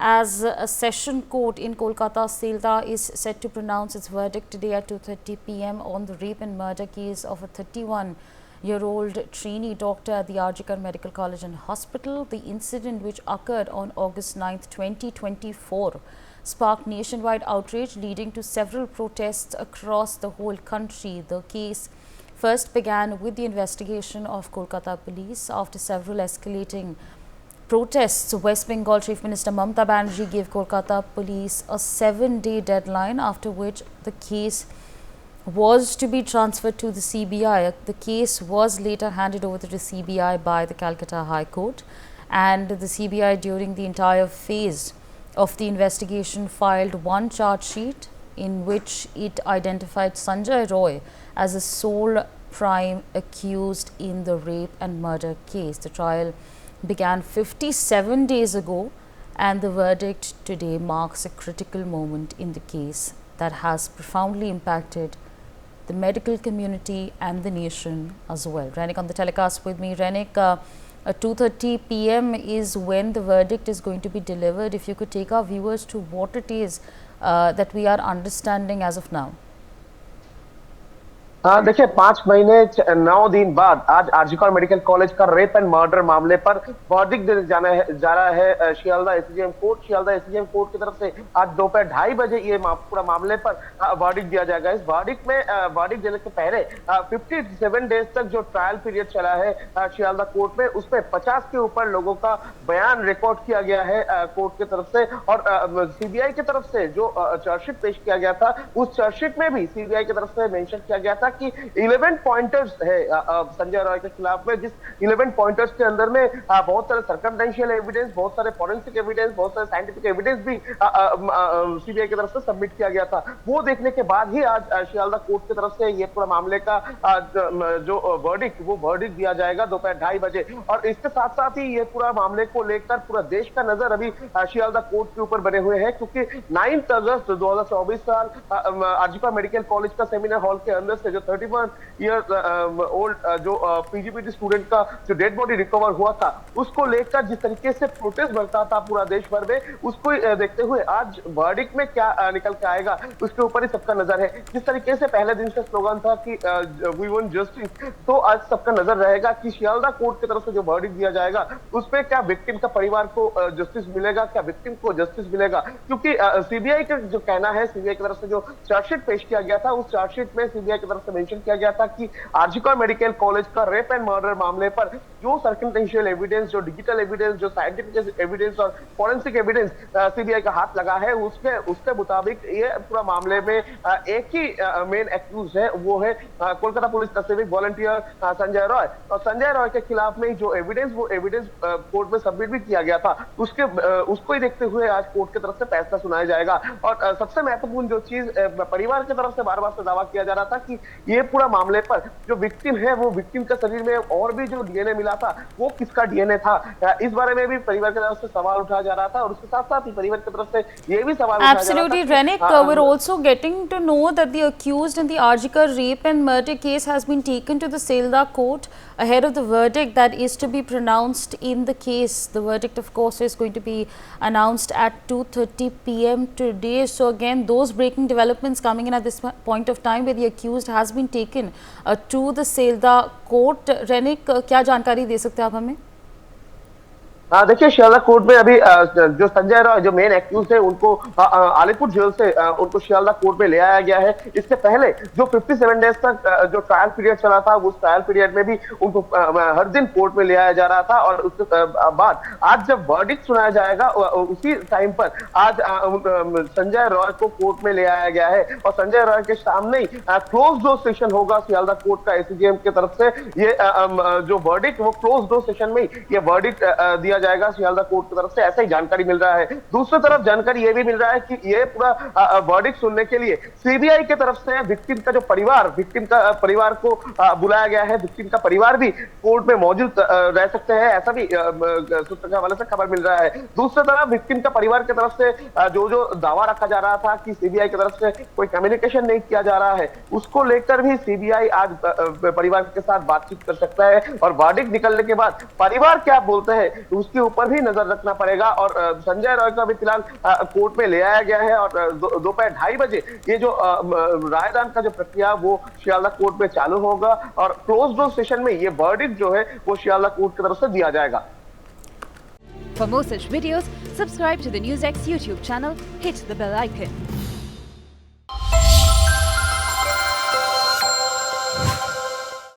as a session court in Kolkata, Sealdah is set to pronounce its verdict today at 2:30 p.m. on the rape and murder case of a 31-year-old trainee doctor at the RG Kar Medical College and Hospital. The incident, which occurred on August 9, 2024, sparked nationwide outrage, leading to several protests across the whole country. The case first began with the investigation of Kolkata police. After several escalating protests, West Bengal Chief Minister Mamata Banerjee gave Kolkata police a 7-day deadline, after which the case was to be transferred to the CBI. The case was later handed over to the CBI by the Calcutta High Court, and the CBI, during the entire phase of the investigation, filed one charge sheet in which it identified Sanjay Roy as the sole prime accused in the rape and murder case. The trial began 57 days ago, and the verdict today marks a critical moment in the case that has profoundly impacted the medical community and the nation as well. Renik on the telecast with me. Renik, 2:30 p.m. is when the verdict is going to be delivered. If you could take our viewers to what it is that we are understanding as of now. देखिए 5 महीने 9 दिन बाद आज RG कर medical college का rape and murder मामले पर verdict देने जा रहा है Sealdah SDM court. Sealdah SDM court की तरफ से आज दोपहर 2:30 बजे ये पूरा मामले पर वर्डिक्ट दिया जाएगा। इस वर्डिक्ट में वर्डिक्ट देने से पहले 57 डेज तक जो ट्रायल पीरियड चला है शियालदा कोर्ट में, उसमें 50 के ऊपर लोगों का बयान रिकॉर्ड किया गया है कोर्ट की तरफ से। और सीबीआई की तरफ से जो चार्जशीट पेश किया गया था, उस चार्जशीट में भी सीबीआई की तरफ से मेंशन किया गया था कि 11 पॉइंटर्स है संजय रॉय के खिलाफ में, जिस 11 पॉइंटर्स के अंदर में बहुत सारे सर्कमस्टेंशियल एविडेंस, बहुत सारे फॉरेंसिक एविडेंस, बहुत सारे साइंटिफिक एविडेंस भी सीबीआई की तरफ से सबमिट किया गया था। वो देखने के बाद ही आज शियालदा कोर्ट की तरफ से ये पूरा मामले का जो वर्डिक्ट दिया जाएगा दोपहर 2:30 बजे। और इसके साथ साथ ही ये पूरा मामले को लेकर पूरा देश का नजर अभी शियालदा कोर्ट के ऊपर बने हुए हैं, क्योंकि 9 अगस्त 2024 साल आरजीकर मेडिकल कॉलेज का सेमिनार हॉल के अंदर से जो 31 ईयर ओल्ड जो पीजीपीटी स्टूडेंट का जो डेड बॉडी रिकवर हुआ था, उसको लेकर जिस तरीके से प्रोटेस्ट बढ़ता था पूरा देश भर में, उसको देखते हुए आज वर्डिक्ट में क्या निकल के आएगा उसके ऊपर ही सबका नजर है। जिस तरीके से पहले दिन से स्लोगन था कि वी वांट जस्टिस, तो आज सबका नजर रहेगा कि शियालदा कोर्ट की तरफ से जो वर्डिक्ट दिया जाएगा उसमें क्या विक्टिम का परिवार को जस्टिस मिलेगा, क्या विक्टिम को जस्टिस मिलेगा। क्योंकि सीबीआई का जो कहना है, सीबीआई की तरफ से जो चार्जशीट पेश किया गया था, उस चार्जशीट में सीबीआई की तरफ से मेंशन किया गया था कि आरजी कर मेडिकल कॉलेज का रेप एंड मर्डर मामले पर जो सर्कमस्टेंशियल एविडेंस, जो डिजिटल एविडेंस, जो साइंटिफिक एविडेंस और फॉरेंसिक एविडेंस सीबीआई का हाथ लगा है, उसके मुताबिक ये पूरा मामले में एक ही मेन एक्यूज है, वो है कोलकाता पुलिस का सिविक वॉलंटियर संजय रॉय। और संजय रॉय के खिलाफ में जो एविडेंस, वो एविडेंस कोर्ट में सबमिट भी किया गया था, उसको ही देखते हुए आज कोर्ट की तरफ से फैसला सुनाया जाएगा। और सबसे महत्वपूर्ण जो चीज परिवार की तरफ से बार बार से दावा किया जा रहा था कि ये पूरा मामले पर जो विक्टिम है, वो विक्टिम के शरीर में और भी जो डीएनए मिला था, वो किसका डीएनए था, इस बारे में भी परिवार की तरफ से सवाल उठाया जा रहा था। और उसके साथ साथ ही परिवार की तरफ से ये भी सवाल उठाया जा रहा था। Absolutely, Renik. We're also getting to know that the accused in the RG Kar rape and murder case has been taken to the Sealdah court ahead of the verdict that is to be pronounced in the case. The verdict, of course, is going to be announced at 2:30 p.m. today. So again, those breaking developments coming in at this point of time, where the accused has been taken to the Sealdah court. Renik, क्या जानकारी दे सकते हैं आप हमें? देखिए Sealdah court में अभी जो संजय रॉय जो मेन एक्यूज है, उनको आलीपुर जेल से उनको शियालदा कोर्ट में ले आया गया है। इससे पहले जो 57 डेज तक जो ट्रायल पीरियड चला था, उस ट्रायल पीरियड में भी उनको हर दिन कोर्ट में ले आया जा रहा था। और उसके बाद आज जब वर्डिक्ट सुनाया जाएगा, उसी टाइम पर आज संजय रॉय को कोर्ट में ले आया गया है। और संजय रॉय के सामने ही क्लोज डोर सेशन होगा शियालदा कोर्ट का एसडीएम की तरफ से। ये जो वर्डिक्ट, वो क्लोज डोर सेशन में ये वर्डिक्ट दिया जाएगा शियालदा कोर्ट की तरफ से, ऐसा ही जानकारी मिल रहा है। दूसरी तरफ जानकारी ये भी मिल रहा है कि ये पूरा वर्डिक्ट सुनने के लिए सीबीआई की तरफ से विक्टिम का जो परिवार, विक्टिम का परिवार को बुलाया गया है। विक्टिम का परिवार भी कोर्ट में मौजूद रह सकते हैं, ऐसा भी सूत्र के हवाले से खबर मिल रहा है। दूसरी तरफ विक्टिम का परिवार की तरफ से जो दावा रखा जा रहा था कि सीबीआई की तरफ से कोई कम्युनिकेशन नहीं किया जा रहा है, उसको लेकर भी सीबीआई आज परिवार के साथ बातचीत कर सकता है। और वर्डिक्ट निकलने के बाद परिवार क्या बोलते हैं, उसके ऊपर भी नजर रखना पड़ेगा। और संजय रॉय को अभी फिलहाल कोर्ट में ले आया गया है और दोपहर 2:30 बजे ये जो रायदान का जो प्रक्रिया वो शियालदह कोर्ट में चालू होगा और क्लोज डोर सेशन में ये वर्डिक्ट जो है वो शियालदह कोर्ट की तरफ से दिया जाएगा। For more such videos, subscribe to the NewsX YouTube channel, hit the bell icon.